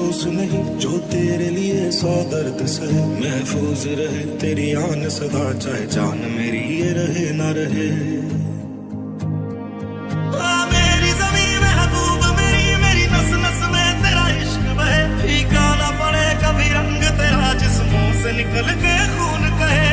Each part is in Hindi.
अफसोस नहीं जो तेरे लिए 100 दर्द सहे। महफूज रहे तेरी आन सदा, चाहे जान मेरी ये रहे ना रहे। मेरी ज़मीं महबूब मेरी नस नस में तेरा इश्क बहे। फीका ना पड़े कभी रंग तेरा, जिस्मों से निकल के खून कहे।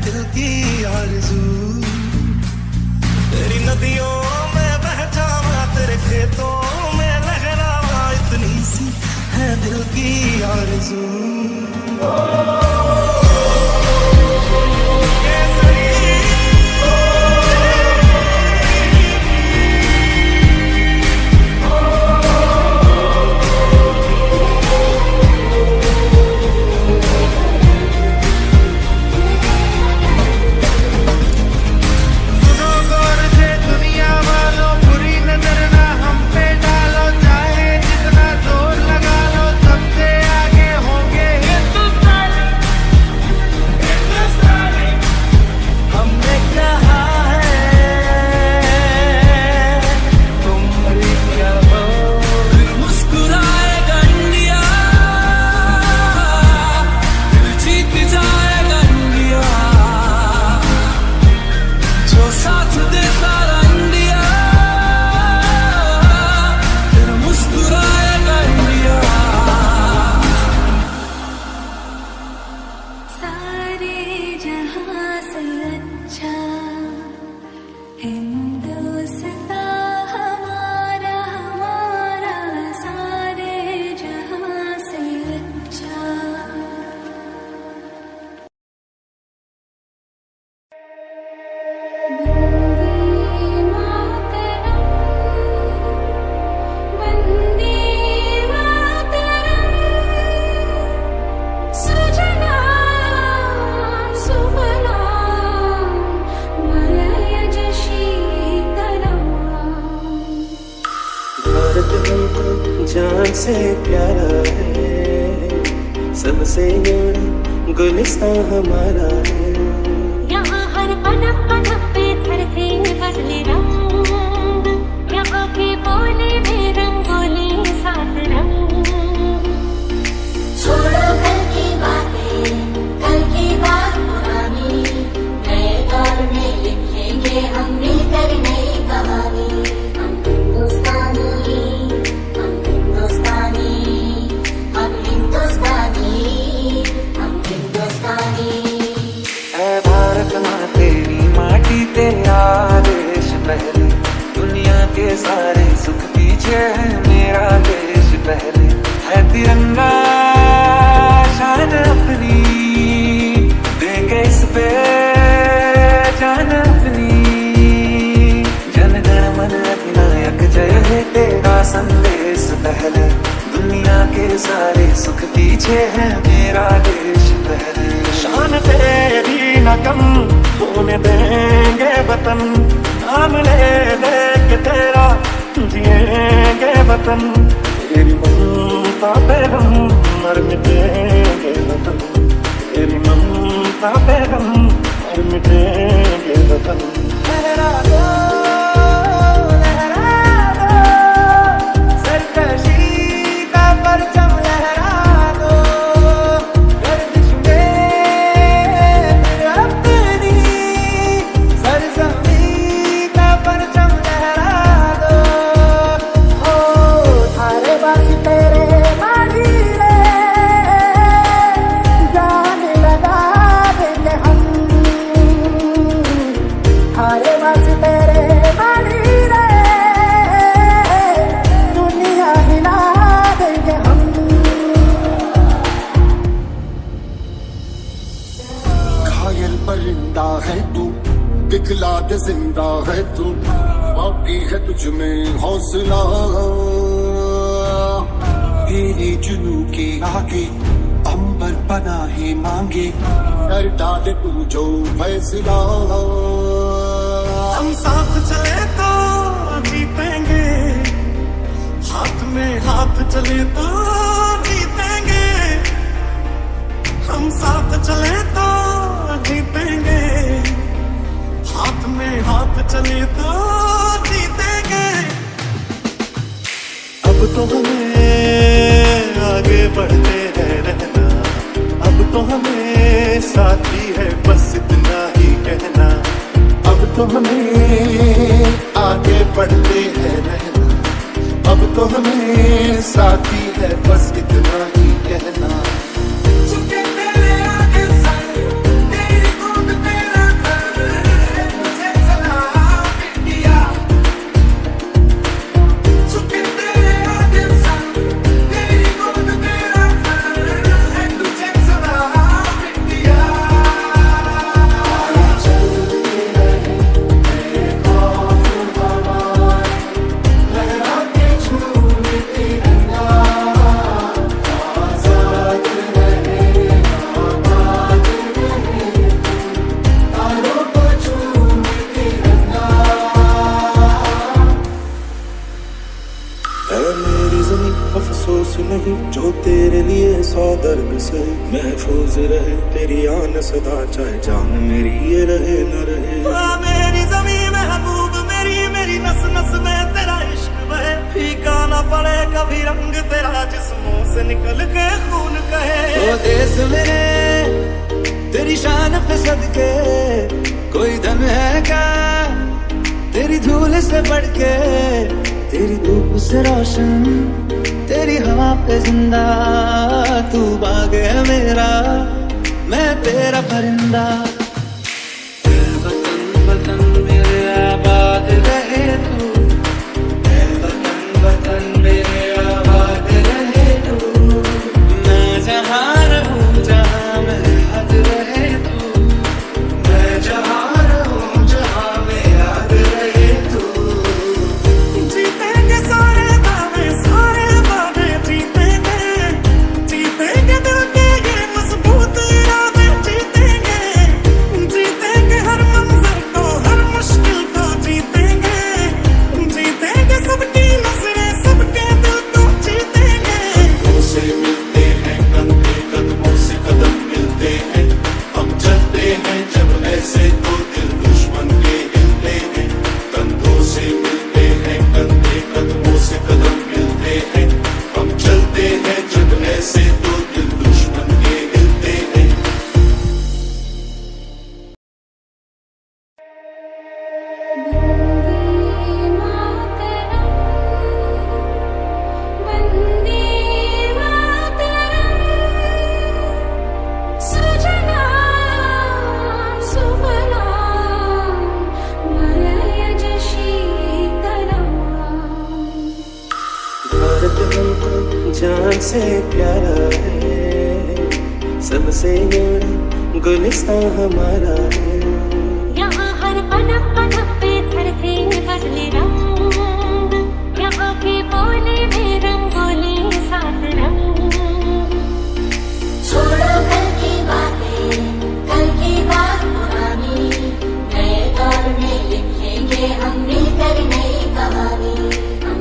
दिल की आरज़ू तेरी नदियों में बह जावा, तेरे खेतों में लहरावा, इतनी सी है दिल की आरज़ू। जान से प्यारा है, सबसे बड़ा गुलिस्तां हमारा है। यहाँ हर पनप पनप पे धरती बदले रंग, यहाँ के बोले में रंगोली साथ रंग। छोड़ो कल की बातें, कल की बात पुरानी, नए दौर में लिखेंगे हम मिलकर नई कहानी। तेरा देश पहले, दुनिया के सारे सुख पीछे है मेरा देश पहले। है तिरंगा शान अपनी, देंगे इस पे जान अपनी। जन गण मन अधिनायक जय है तेरा संदेश पहले, दुनिया के सारे सुख पीछे है मेरा देश पहले। शान तेरी न कम जिएंगे वतन तेरी ममता पे हम मर मिटेंगे वतन तेरी ममता पे हम मर मिटेंगे वतन लहरा दो सरकशी का परचम लहरा दो गर्दिश में अपनी सरजमीं का परचम लहरा दो ओ थारे बासी तेरे मारी रे जान लगा देंगे हम थारे बासी तेरे मारी रे दुनिया हिला देंगे हम घायल परिंदा है तू दिखला दे जिंदा है तू बाकी है तुझ में हौसला तेरे जुनू के आगे अंबर पनाहे मांगे कर डाले तू जो फैसला हम साथ चले तो जीतेंगे हाथ में हाथ चले तो जीतेंगे हम साथ चले तो जीतेंगे हाथ में हाथ चले तो जीतेंगे अब तो हमें आगे बढ़ते हैं रहना अब तो हमें साथी है बस इतना ही कहना अब तो हमें आगे बढ़ते हैं रहना अब तो हमें साथी है बस इतना ही कहना अफसोस नहीं जो तेरे लिए सौ दर्द से महफूज रहे तेरी आन सदा चाहे जान मेरी ये रहे न रहे मेरी ज़मीं महबूब मेरी नस नस में तेरा इश्क बहे फीका ना पड़े कभी रंग तेरा जिस्मों से निकल के खून कहे ओ देश मेरे तेरी शान पे सदके कोई धन है क्या तेरी धूल से बढ़ के तेरी धूप से रोशन तेरी हवा पे जिंदा तू बाग है मेरा मैं तेरा परिंदा वतन वतन मेरे आबाद रहे तू वतन मेरे आबाद रहे तू मैं जहाँ रहूँ जहाँ मेरे याद रहे तू मैं जहाँ रहूँ जहाँ मेरे याद रहे तू जीतेंगे सारे दावे सारे वादे जीतेंगे जीतेंगे दिल के ये मजबूत इरादे जीतेंगे जीतेंगे हर मंजर को हर मुश्किल को जीतेंगे जीतेंगे सबकी नजरें सबके दिल को जीतेंगे कदमों से मिलते हैं कंधे कदमों से कदम मिलते हैं हम चलते हैं जब ऐसे तो दिल दुश्मन के हिलते हैं कंधों से मिलते हैं कंधे कदमों से कदम मिलते हैं हम चलते हैं जब ऐसे तो दिल दुश्मन के हिलते हैं वंदे मातरम सुजला सुफलाम मलयज शीतलाम भारत हमको जान से प्यारा है सबसे बड़ा गुलिस्तान हमारा है यहाँ हर पलक पलक पे धरती बदले रंग यहाँ के बोले में रंगोली साथ रंग छोड़ो कल की बातें कल की बात पुरानी नए दौर में लिखेंगे हम मिलकर नई कहानी हम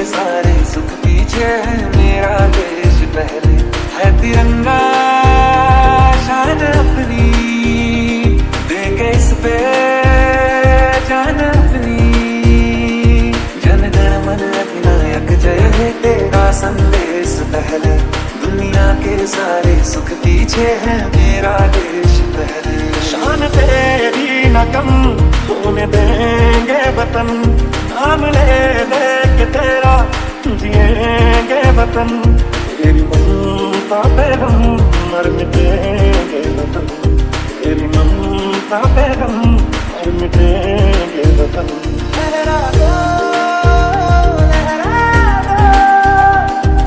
के सारे सुख पीछे है, मेरा देश पहले है तिरंगा शान अपनी, देंगे इस पे जान अपनी। जन गण मन अधिनायक जय है, तेरा संदेश पहले, दुनिया के सारे सुख पीछे है, मेरा देश पहले। शान तेरी न कम होने देंगे वतन, नाम ले दे के तेरा जिएंगे वतन। तेरी ममता पे हम मर मिटेंगे वतन, तेरी ममता पे हम मर मिटेंगे वतन। लहरा दो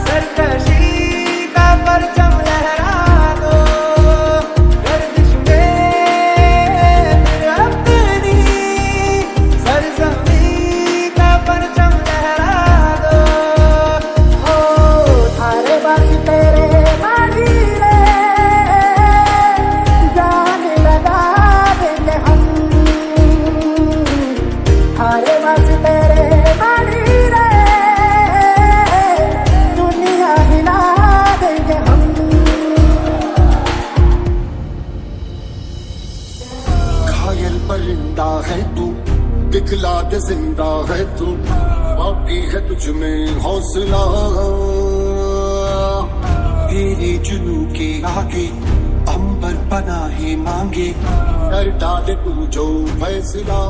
सरकशी का परचम, लहरा दो गर्दिश में अपनी सरजमीं का परचम, लहरा दो। ओ थारे बस तेरे मारी रे, जान लगा देंगे हम। थारे बस तेरे मारी रे, दुनिया हिला देंगे हम। घायल परिंदा है तू, दिखला दे जिंदा है तू, बाकी है तुझ में हौसला। तेरे जुनू के आगे अंबर पनाहे मांगे, कर डाले तू जो फैसला।